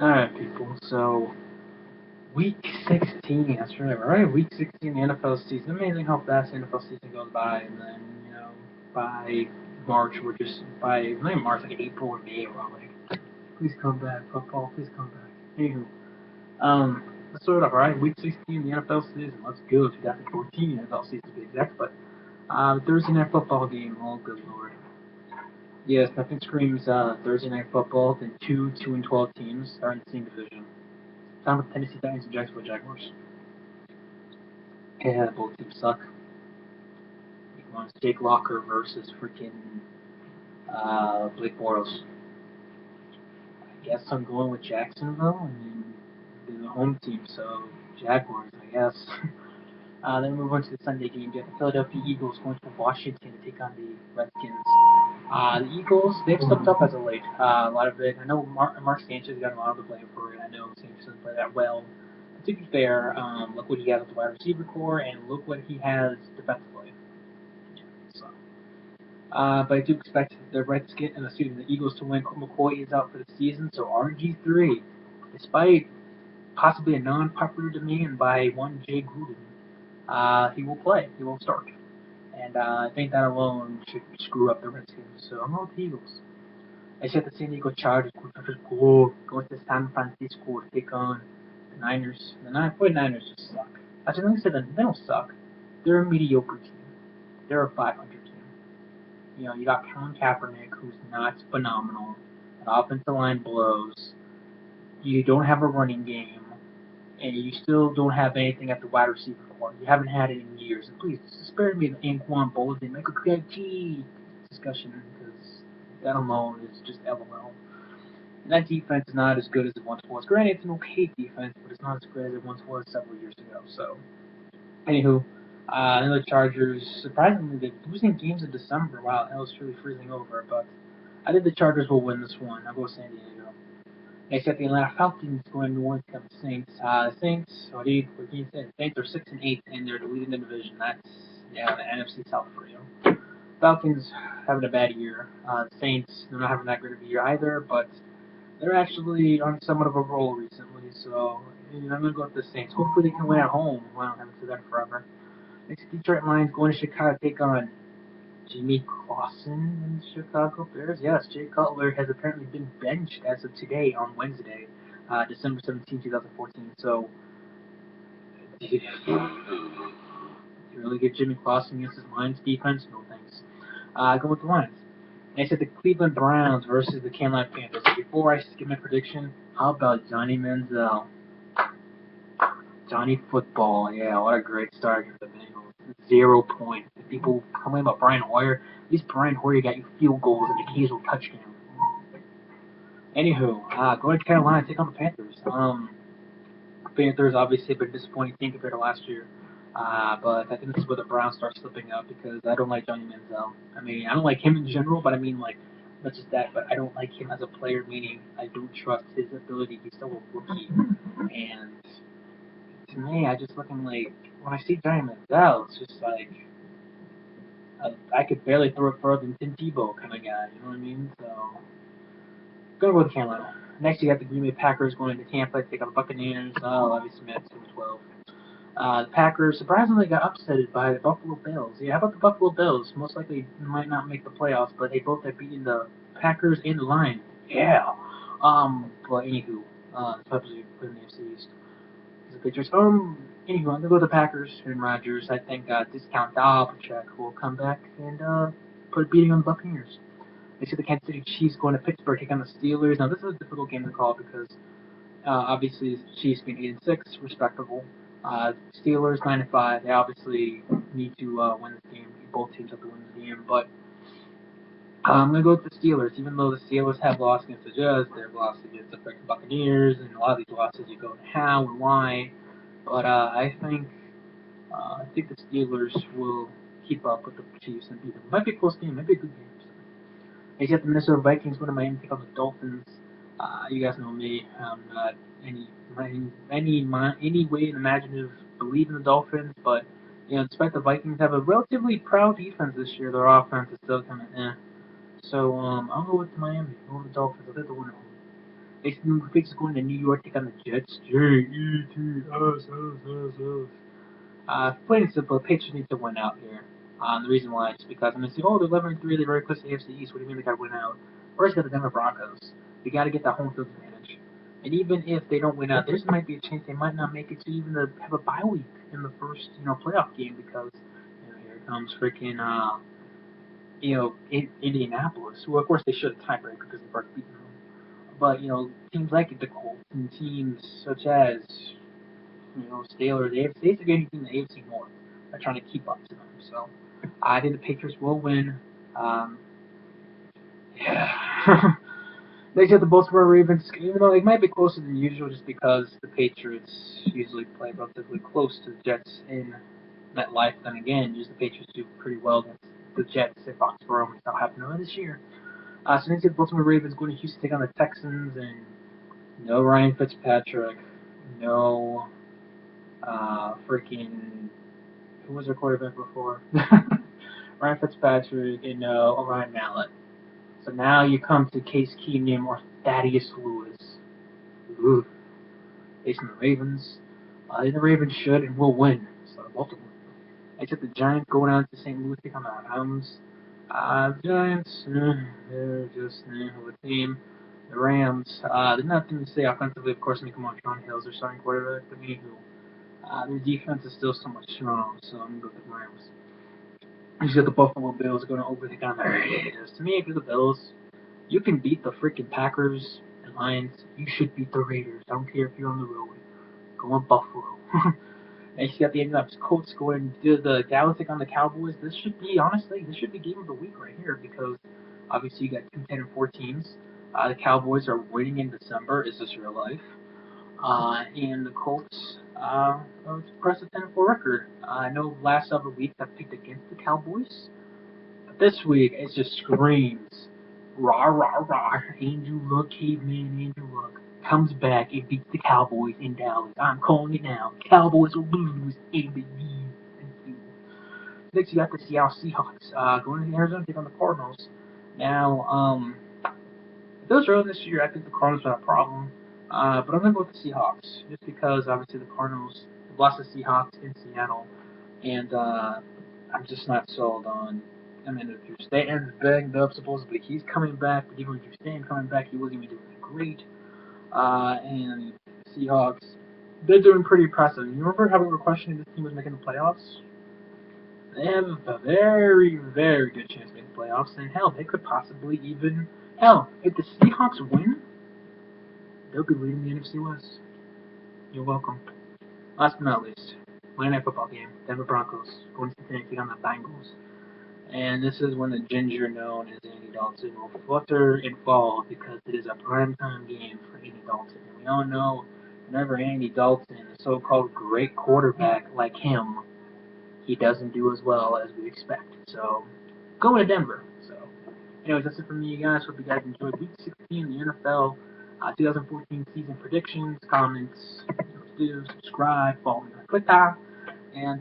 Alright, people, so week 16, that's right, week 16 the NFL season. Amazing how fast the NFL season goes by, and then, by March, we're just, not even March, like April or May, we're all like, please come back, football, please come back. Anywho, let's start off, alright, week 16 the NFL season, let's go, 2014 NFL season to be exact, but, Thursday night football game, oh good lord. Yes, nothing screams Thursday night football than two 2-12 teams are in the same division. Time with Tennessee Titans and Jacksonville Jaguars. Yeah, both teams suck. You want Jake Locker versus freaking Blake Bortles. I guess I'm going with Jacksonville. I mean, they're the home team, so Jaguars, I guess. Then we move on to the Sunday game. You have the Philadelphia Eagles going to Washington to take on the Redskins. The Eagles, they've stepped up as of late. A lot of it, I know Mark Sanchez got a lot of the blame for it. I know Sanchez doesn't play that well. But to be fair, look what he has with the wide receiver core, and look what he has defensively. So, but I do expect the the Eagles to win. McCoy is out for the season, so RG3, despite possibly a non-popular demand by one Jay Gruden, he will play. He will start. And I think that alone should screw up the Redskins. So I'm going with the Eagles. I said the San Diego Chargers going to San Francisco to take on the Niners. The 49ers just suck. Actually, let me say that they don't suck. They're a mediocre team. They're a 500 team. You got Colin Kaepernick, who's not phenomenal. An offensive line blows. You don't have a running game, and you still don't have anything at the wide receiver core. You haven't had it in years. And please spare me the Anquan Boldin, Michael Krejci discussion, because that alone is just LOL. And that defense is not as good as it once was. Granted, it's an okay defense, but it's not as great as it once was several years ago. So, anywho, the Chargers, surprisingly, they're losing games in December. Wow, that was truly freezing over. But I think the Chargers will win this one. I'll go San Diego. Next up, the Atlanta Falcons going north to the Saints. Saints, what can you say? Saints are 6-8, and they're leading the division. That's the NFC South for you. Falcons having a bad year. The Saints, they're not having that great of a year either, but they're actually on somewhat of a roll recently. So I'm gonna go with the Saints. Hopefully, they can win at home. Well, I haven't said that forever. Next, Detroit Lions going to Chicago to take on Jimmy Clausen and the Chicago Bears. Yes, Jay Cutler has apparently been benched as of today on Wednesday, December 17, 2014. So, did you really give Jimmy Clausen against his Lions defense? No thanks. Go with the Lions. Next at the Cleveland Browns versus the Carolina Panthers. Before I give my prediction, how about Johnny Manziel? Johnny Football, yeah, what a great start against the Bengals. 0 points. If people complain about Brian Hoyer, at least Brian Hoyer got you field goals and occasional touchdown. Anywho, going to Carolina, take on the Panthers. Panthers obviously have been disappointing team compared to last year. But I think this is where the Browns start slipping up because I don't like Johnny Manziel. I mean, I don't like him in general, but I mean, like, not just that, but I don't like him as a player, meaning I don't trust his ability. He's still a rookie. And to me, I just looking like, when I see Johnny Manziel, it's just like, I could barely throw it further than Tim Tebow kind of guy, you know what I mean? So, gonna go with Carolina. Next, you got the Green Bay Packers going to Tampa to take on the Buccaneers. Levy Smith, 2-12. The Packers surprisingly got upsetted by the Buffalo Bills. Yeah, how about the Buffalo Bills? Most likely might not make the playoffs, but they both have beaten the Packers and the Lions. Yeah. But anywho, especially put in the FC East. The Patriots. Anywho, I'm gonna go with the Packers and Rodgers. I think discount Dalbachek will come back and put a beating on the Buccaneers. They see the Kansas City Chiefs going to Pittsburgh, take on the Steelers. Now this is a difficult game to call because obviously the Chiefs being 8-6, respectable. Steelers 9-5. They obviously need to win this game. Both teams have to win the game, but I'm gonna go with the Steelers. Even though the Steelers have lost against the Jets, they've lost against the freaking Buccaneers, and a lot of these losses you go how and why. But I think the Steelers will keep up with the Chiefs and beat them. Might be a close game, might be a good game. So. They got the Minnesota Vikings going to Miami to take on the Dolphins. You guys know me. I'm not any way imaginative believe in the Dolphins, but despite the Vikings have a relatively proud defense this year, their offense is still kind of eh. So I'll go with Miami. I'll go with the Dolphins. I'll take the win at home. The Patriots going to New York, take on the Jets. J-E-T-S. Plain and simple, the Patriots need to win out here. The reason why is because I'm going to say, oh, they're 11-3, they're very close to the AFC East. What do you mean they got to win out? First, got the Denver Broncos. They got to get that home field advantage. And even if they don't win out, there might be a chance they might not make it to even have a bye week in the first, playoff game because, here comes freaking, Indianapolis. Well, of course they should have tiebreaker because they've already beaten them. But teams like the Colts and teams such as Steelers, they basically anything in the AFC North are trying to keep up to them. So I think the Patriots will win. Yeah. Next, have the Baltimore Ravens, even though it might be closer than usual, just because the Patriots usually play relatively close to the Jets in MetLife. Then again, just the Patriots do pretty well against the Jets at Foxborough, which not happened this year. So next, the Baltimore Ravens going to Houston take on the Texans, and no Ryan Fitzpatrick, no freaking who was their quarterback before? Ryan Fitzpatrick and Ryan Mallett. So now you come to Case Keenum or Thaddeus Lewis. Ooh. Facing the Ravens. The Ravens should and will win. So Baltimore. Except the Giants going out to St. Louis take on the Rams. Giants, they're just of a team. The Rams, there's nothing to say offensively. Of course, Sean Hill's their starting quarterback. But anywho, their defense is still somewhat strong, so I'm going to go with the Rams. You got the Buffalo Bills going to overtake on the Raiders. To me, if you're the Bills, you can beat the freaking Packers and Lions. You should beat the Raiders. I don't care if you're on the road. Go on Buffalo. And you got the Indianapolis Colts going to the Dallas take on the Cowboys. This should be game of the week right here because obviously you got 2-10-4 teams. The Cowboys are winning in December. Is this real life? And the Colts impressive 10-4 record. I know last several weeks I've picked against the Cowboys, but this week it just screams rah rah rah. Andrew Luck, caveman Andrew Luck comes back and beats the Cowboys in Dallas. I'm calling it now. Cowboys will lose in the Next, you got the Seattle Seahawks going to Arizona take on the Cardinals. Now, if those early this year, I think the Cardinals have a problem. But I'm going to go with the Seahawks, just because obviously the Cardinals lost the Seahawks in Seattle, and I'm just not sold on. I mean, if Drew Stanton's banged up, supposedly he's coming back, but even with Drew Stanton coming back, he wasn't even doing great. And the Seahawks, they're doing pretty impressive. You remember how we were questioning this team was making the playoffs? They have a very, very good chance to make the playoffs, and hell, they could possibly even. Hell, if the Seahawks win, they'll be leading the NFC West. You're welcome. Last but not least, Monday Night Football game. Denver Broncos going to take on the Bengals. And this is when the ginger known as Andy Dalton will flutter and fall because it is a primetime game for Andy Dalton. And we all know whenever Andy Dalton, a so-called great quarterback like him, he doesn't do as well as we expect. So, going to Denver. So, anyways, that's it from me, guys. Hope you guys enjoyed Week 16 in the NFL. 2014 season predictions, comments, do, subscribe, follow me on Twitter, and